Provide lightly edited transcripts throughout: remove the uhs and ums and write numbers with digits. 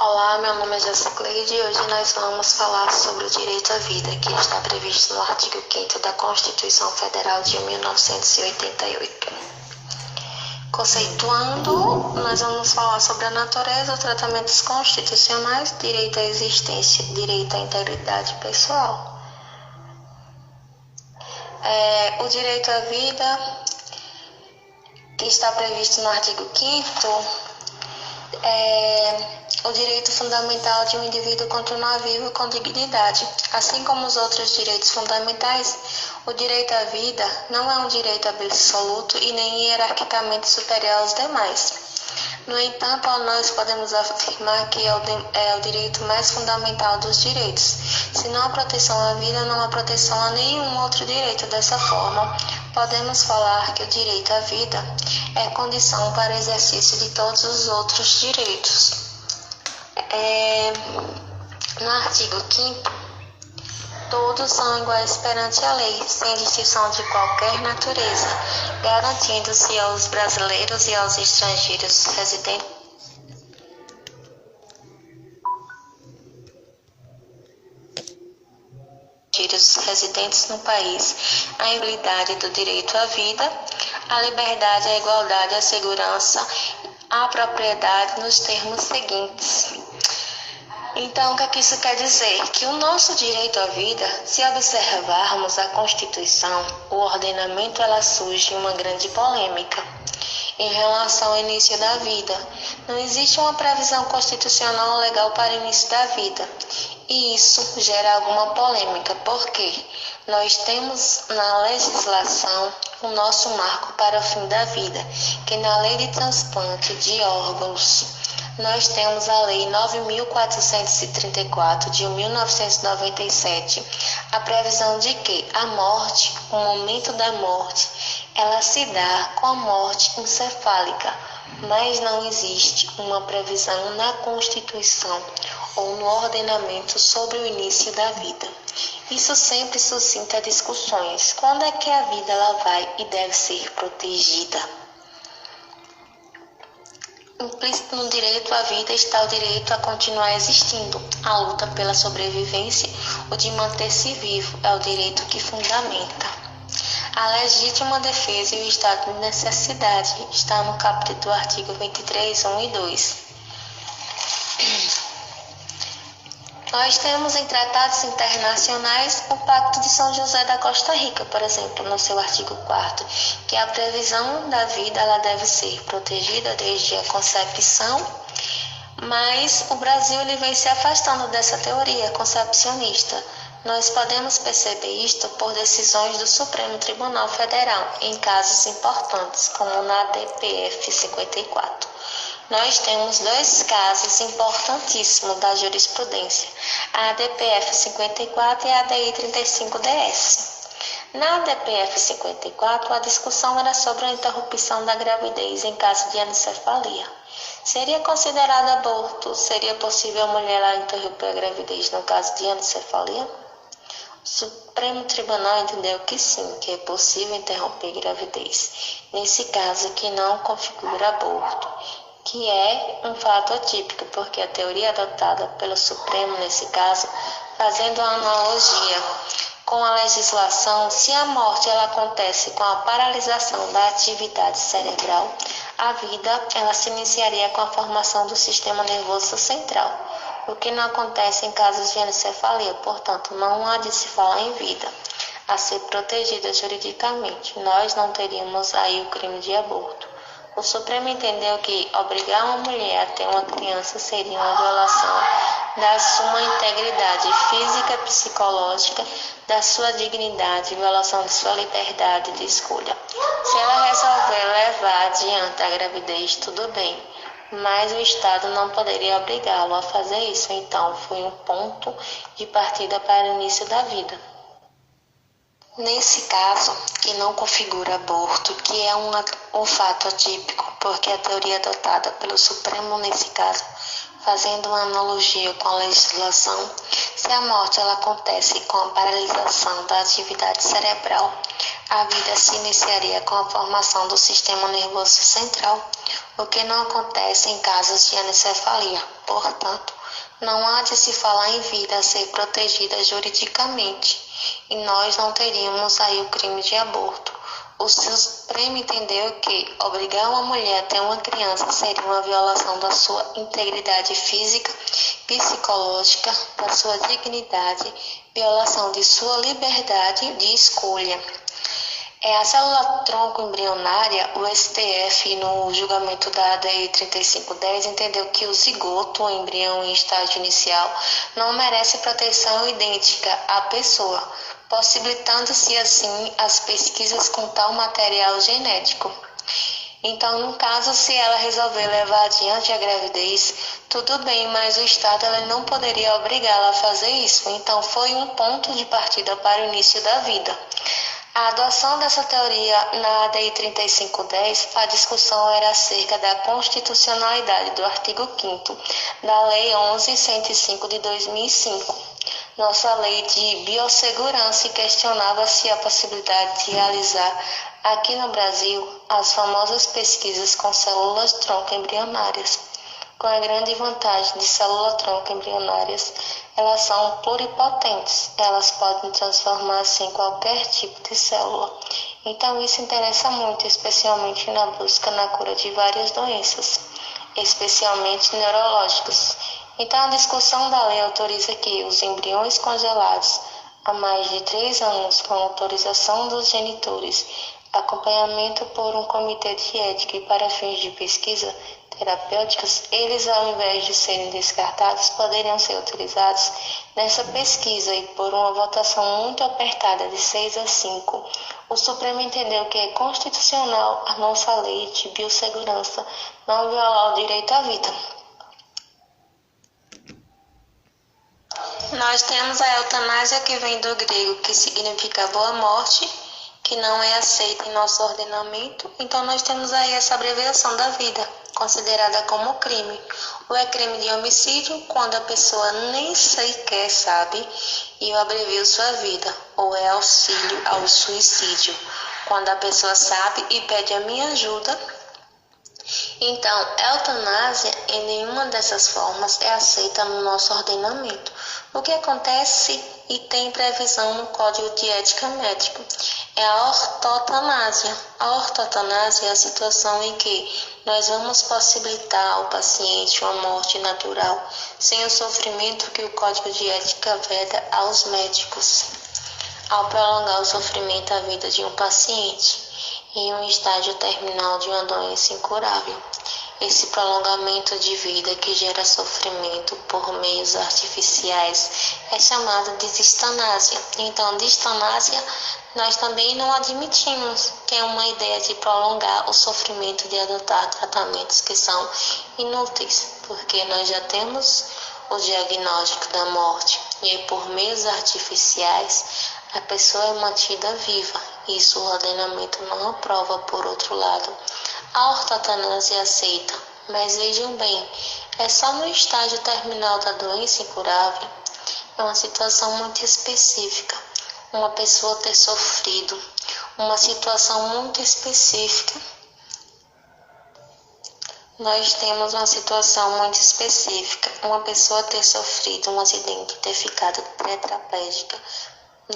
Olá, meu nome é Jessicleide e hoje nós vamos falar sobre o direito à vida, que está previsto no artigo 5º da Constituição Federal de 1988. Conceituando, nós vamos falar sobre a natureza, tratamentos constitucionais, direito à existência, direito à integridade pessoal. O direito à vida, que está previsto no artigo 5º, o direito fundamental de um indivíduo continuar vivo com dignidade. Assim como os outros direitos fundamentais, o direito à vida não é um direito absoluto e nem hierarquicamente superior aos demais. No entanto, nós podemos afirmar que é o direito mais fundamental dos direitos. Se não há proteção à vida, não há proteção a nenhum outro direito. Dessa forma, podemos falar que o direito à vida é condição para o exercício de todos os outros direitos. No artigo 5º, todos são iguais perante a lei, sem distinção de qualquer natureza, garantindo-se aos brasileiros e aos estrangeiros residentes no país a inviolabilidade do direito à vida, a liberdade, a igualdade, a segurança, a propriedade nos termos seguintes. Então, o que é que isso quer dizer? Que o nosso direito à vida, se observarmos a Constituição, o ordenamento, ela surge uma grande polêmica em relação ao início da vida. Não existe uma previsão constitucional legal para o início da vida. E isso gera alguma polêmica, porque nós temos na legislação o nosso marco para o fim da vida, que na lei de transplante de órgãos, nós temos a Lei 9.434 de 1997, a previsão de que a morte, o momento da morte, ela se dá com a morte encefálica, mas não existe uma previsão na Constituição ou no ordenamento sobre o início da vida. Isso sempre suscita discussões. Quando é que a vida ela vai e deve ser protegida? Implícito no direito à vida está o direito a continuar existindo. A luta pela sobrevivência, o de manter-se vivo, é o direito que fundamenta. A legítima defesa e o estado de necessidade está no caput do artigo 23, 1 e 2. Nós temos em tratados internacionais o Pacto de São José da Costa Rica, por exemplo, no seu artigo 4º, que a previsão da vida ela deve ser protegida desde a concepção, mas o Brasil ele vem se afastando dessa teoria concepcionista. Nós podemos perceber isto por decisões do Supremo Tribunal Federal em casos importantes, como na DPF 54. Nós temos dois casos importantíssimos da jurisprudência, a DPF 54 e a ADI 35-DS. Na DPF 54, a discussão era sobre a interrupção da gravidez em caso de anencefalia. Seria considerado aborto? Seria possível a mulher interromper a gravidez no caso de anencefalia? O Supremo Tribunal entendeu que sim, que é possível interromper a gravidez, nesse caso que não configura aborto, que é um fato atípico, porque a teoria adotada pelo Supremo, nesse caso, fazendo uma analogia com a legislação, se a morte ela acontece com a paralisação da atividade cerebral, a vida ela se iniciaria com a formação do sistema nervoso central, o que não acontece em casos de anencefalia, portanto, não há de se falar em vida a ser protegida juridicamente. Nós não teríamos aí o crime de aborto. O Supremo entendeu que obrigar uma mulher a ter uma criança seria uma violação da sua integridade física, psicológica, da sua dignidade, violação de sua liberdade de escolha. Se ela resolver levar adiante a gravidez, tudo bem, mas o Estado não poderia obrigá-lo a fazer isso. Então, foi um ponto de partida para o início da vida. Nesse caso, que não configura aborto, que é um fato atípico, porque a teoria adotada pelo Supremo, nesse caso, fazendo uma analogia com a legislação, se a morte ela acontece com a paralisação da atividade cerebral, a vida se iniciaria com a formação do sistema nervoso central, o que não acontece em casos de anencefalia. Portanto, não há de se falar em vida a ser protegida juridicamente, e nós não teríamos aí o crime de aborto. O Supremo entendeu que obrigar uma mulher a ter uma criança seria uma violação da sua integridade física, psicológica, da sua dignidade, violação de sua liberdade de escolha. A célula tronco embrionária, o STF, no julgamento da ADI 3510, entendeu que o zigoto, o embrião em estágio inicial, não merece proteção idêntica à pessoa, possibilitando-se assim as pesquisas com tal material genético. Então, no caso, se ela resolver levar adiante a gravidez, tudo bem, mas o Estado ela não poderia obrigá-la a fazer isso. Então, foi um ponto de partida para o início da vida. A adoção dessa teoria na ADI 3510, a discussão era acerca da constitucionalidade do artigo 5º da Lei 11.105 de 2005, nossa lei de biossegurança, e questionava-se a possibilidade de realizar aqui no Brasil as famosas pesquisas com células tronco embrionárias. Com a grande vantagem de células tronco embrionárias, elas são pluripotentes, elas podem transformar-se em qualquer tipo de célula. Então isso interessa muito, especialmente na busca na cura de várias doenças, especialmente neurológicas. Então a discussão da lei autoriza que os embriões congelados há mais de 3 anos, com autorização dos genitores, acompanhamento por um comitê de ética e para fins de pesquisa terapêuticas, eles, ao invés de serem descartados, poderiam ser utilizados nessa pesquisa, e por uma votação muito apertada de 6-5, o Supremo entendeu que é constitucional a nossa lei de biossegurança não violar o direito à vida. Nós temos a eutanásia, que vem do grego, que significa boa morte, que não é aceita em nosso ordenamento. Então nós temos aí essa abreviação da vida, considerada como crime. Ou é crime de homicídio, quando a pessoa nem sequer sabe e eu abrevio sua vida. Ou é auxílio ao suicídio, quando a pessoa sabe e pede a minha ajuda. Então, eutanásia em nenhuma dessas formas é aceita no nosso ordenamento. O que acontece e tem previsão no Código de Ética Médica é a ortotanásia. A ortotanásia é a situação em que nós vamos possibilitar ao paciente uma morte natural, sem o sofrimento que o Código de Ética veda aos médicos, ao prolongar o sofrimento à vida de um paciente em um estágio terminal de uma doença incurável. Esse prolongamento de vida que gera sofrimento por meios artificiais é chamado de distanásia. Então, distanásia nós também não admitimos, que é uma ideia de prolongar o sofrimento de adotar tratamentos que são inúteis, porque nós já temos o diagnóstico da morte e por meios artificiais a pessoa é mantida viva. Isso o ordenamento não aprova. Por outro lado, a ortotanásia aceita, mas vejam bem, é só no estágio terminal da doença incurável. É uma situação muito específica, uma pessoa ter sofrido, uma situação muito específica. Nós temos uma situação muito específica, uma pessoa ter sofrido um acidente, ter ficado tetraplégica,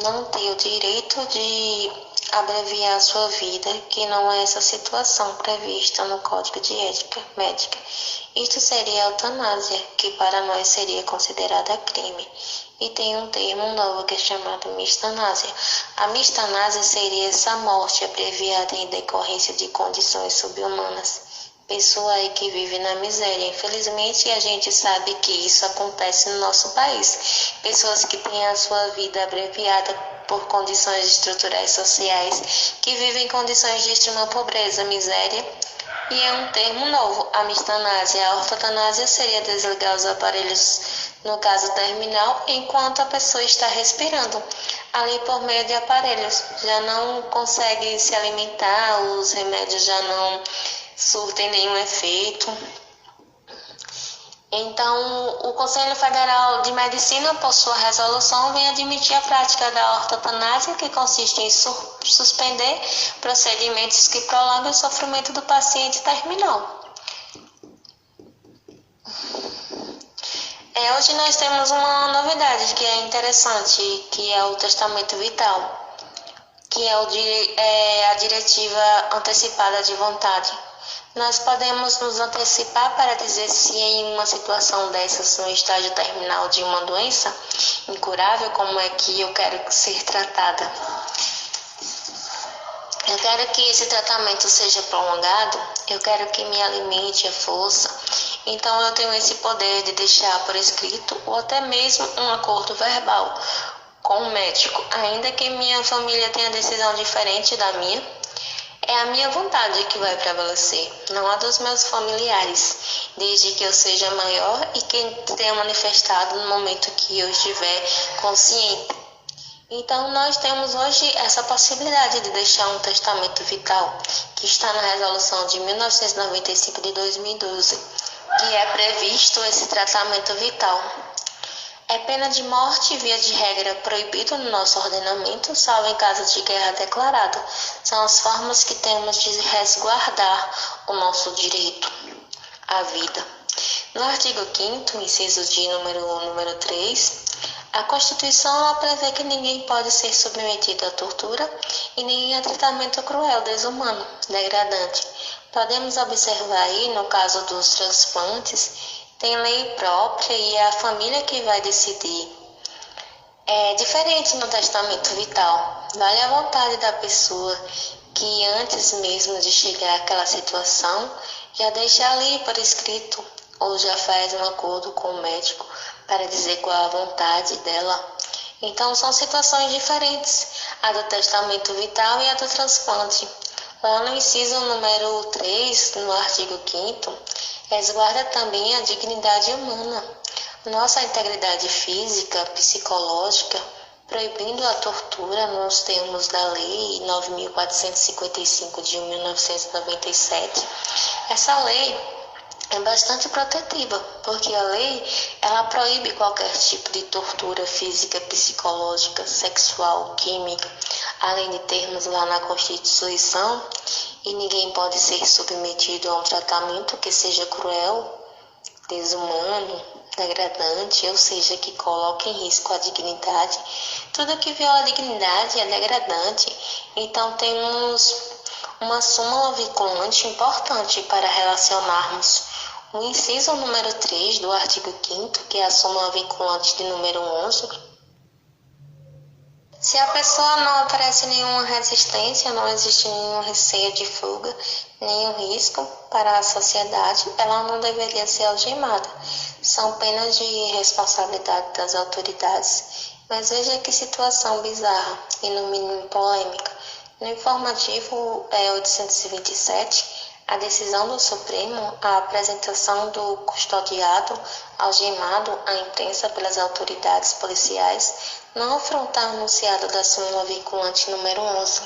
não ter o direito de abreviar a sua vida, que não é essa situação prevista no Código de Ética Médica. Isto seria a eutanásia, que para nós seria considerada crime. E tem um termo novo que é chamado mistanásia. A mistanásia seria essa morte abreviada em decorrência de condições subhumanas. Pessoa aí que vive na miséria. Infelizmente, a gente sabe que isso acontece no nosso país. Pessoas que têm a sua vida abreviada por condições estruturais sociais, que vivem em condições de extrema pobreza, miséria. E é um termo novo, a mistanásia. A ortotanásia seria desligar os aparelhos, no caso terminal, enquanto a pessoa está respirando. Ali por meio de aparelhos, já não consegue se alimentar, os remédios já não surtem nenhum efeito. Então, o Conselho Federal de Medicina, por sua resolução, vem admitir a prática da ortotanásia, que consiste em suspender procedimentos que prolongam o sofrimento do paciente terminal. Hoje nós temos uma novidade que é interessante, que é o testamento vital, que é a diretiva antecipada de vontade. Nós podemos nos antecipar para dizer se em uma situação dessas, no estágio terminal de uma doença incurável, como é que eu quero ser tratada. Eu quero que esse tratamento seja prolongado, eu quero que me alimente a força. Então eu tenho esse poder de deixar por escrito ou até mesmo um acordo verbal com o médico, ainda que minha família tenha decisão diferente da minha. É a minha vontade que vai prevalecer, não a dos meus familiares, desde que eu seja maior e que tenha manifestado no momento que eu estiver consciente. Então, nós temos hoje essa possibilidade de deixar um testamento vital, que está na resolução de 1995 de 2012, que é previsto esse tratamento vital. É pena de morte, via de regra, proibido no nosso ordenamento, salvo em caso de guerra declarada. São as formas que temos de resguardar o nosso direito à vida. No artigo 5º, inciso de número 3, a Constituição prevê que ninguém pode ser submetido à tortura e nem a tratamento cruel, desumano, degradante. Podemos observar aí, no caso dos transplantes, tem lei própria e é a família que vai decidir. É diferente no testamento vital. Vale a vontade da pessoa que antes mesmo de chegar àquela situação, já deixa ali por escrito ou já faz um acordo com o médico para dizer qual é a vontade dela. Então são situações diferentes, a do testamento vital e a do transplante. Lá no inciso número 3, no artigo 5º, resguarda também a dignidade humana, nossa integridade física, psicológica, proibindo a tortura nos termos da Lei 9.455 de 1997. Essa lei é bastante protetiva, porque a lei ela proíbe qualquer tipo de tortura física, psicológica, sexual, química, além de termos lá na Constituição, e ninguém pode ser submetido a um tratamento que seja cruel, desumano, degradante, ou seja, que coloque em risco a dignidade. Tudo que viola a dignidade é degradante. Então temos uma súmula vinculante importante para relacionarmos o inciso número 3 do artigo 5º, que é a súmula vinculante de número 11. Se a pessoa não oferece nenhuma resistência, não existe nenhum receio de fuga, nenhum risco para a sociedade, ela não deveria ser algemada. São penas de responsabilidade das autoridades. Mas veja que situação bizarra e no mínimo polêmica. No informativo 827, a decisão do Supremo, a apresentação do custodiado algemado à imprensa pelas autoridades policiais, não afronta o enunciado da súmula vinculante número 11.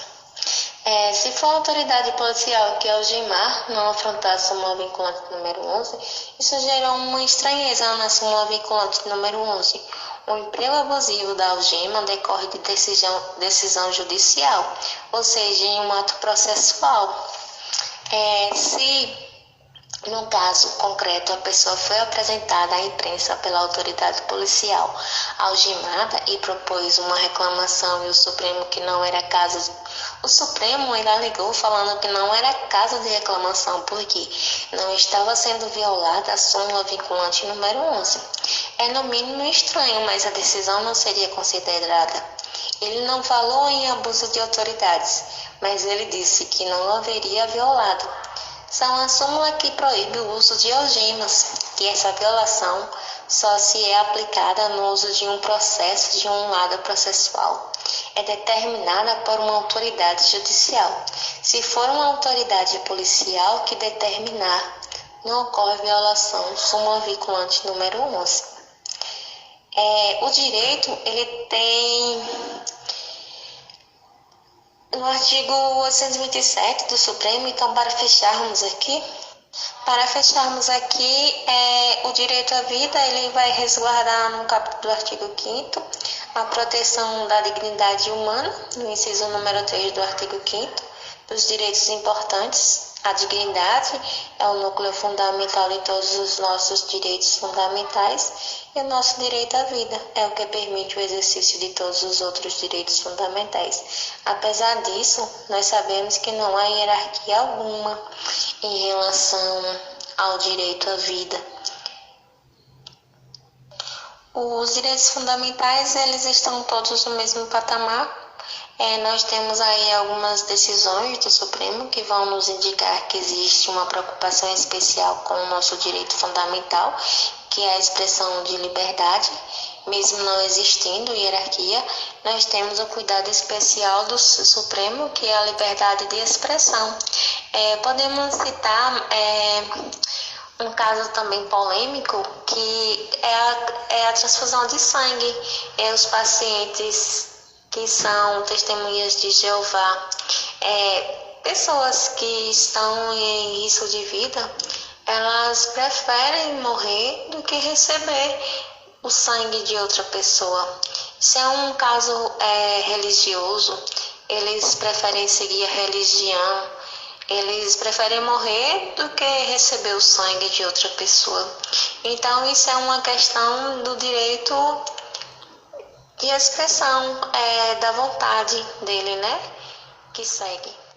Se for a autoridade policial que algemar, não afrontar a súmula vinculante número 11, isso gerou uma estranheza na súmula vinculante número 11. O emprego abusivo da algema decorre de decisão judicial, ou seja, em um ato processual. Se no caso concreto a pessoa foi apresentada à imprensa pela autoridade policial algemada e propôs uma reclamação e o Supremo que não era caso, o Supremo ele alegou falando que não era caso de reclamação porque não estava sendo violada a súmula vinculante número 11. É no mínimo estranho, mas a decisão não seria considerada. Ele não falou em abuso de autoridades, mas ele disse que não haveria violado. São a súmula que proíbe o uso de algemas, e essa violação só se é aplicada no uso de um processo de um lado processual. É determinada por uma autoridade judicial. Se for uma autoridade policial que determinar, não ocorre violação, súmula vinculante número 11. O direito, ele tem... No artigo 827 do Supremo, então para fecharmos aqui, o direito à vida ele vai resguardar no capítulo do artigo 5º a proteção da dignidade humana, no inciso número 3 do artigo 5º, dos direitos importantes. A dignidade é o núcleo fundamental de todos os nossos direitos fundamentais. e o nosso direito à vida é o que permite o exercício de todos os outros direitos fundamentais. Apesar disso, nós sabemos que não há hierarquia alguma em relação ao direito à vida. Os direitos fundamentais, eles estão todos no mesmo patamar. Nós temos aí algumas decisões do Supremo que vão nos indicar que existe uma preocupação especial com o nosso direito fundamental, que é a expressão de liberdade. Mesmo não existindo hierarquia, nós temos o cuidado especial do Supremo, que é a liberdade de expressão. Podemos citar um caso também polêmico, que é a transfusão de sangue. Os pacientes que são testemunhas de Jeová, pessoas que estão em risco de vida, elas preferem morrer do que receber o sangue de outra pessoa. Se é um caso religioso, eles preferem seguir a religião, eles preferem morrer do que receber o sangue de outra pessoa. Então, isso é uma questão do direito de expressão, da vontade dele, né? Que segue.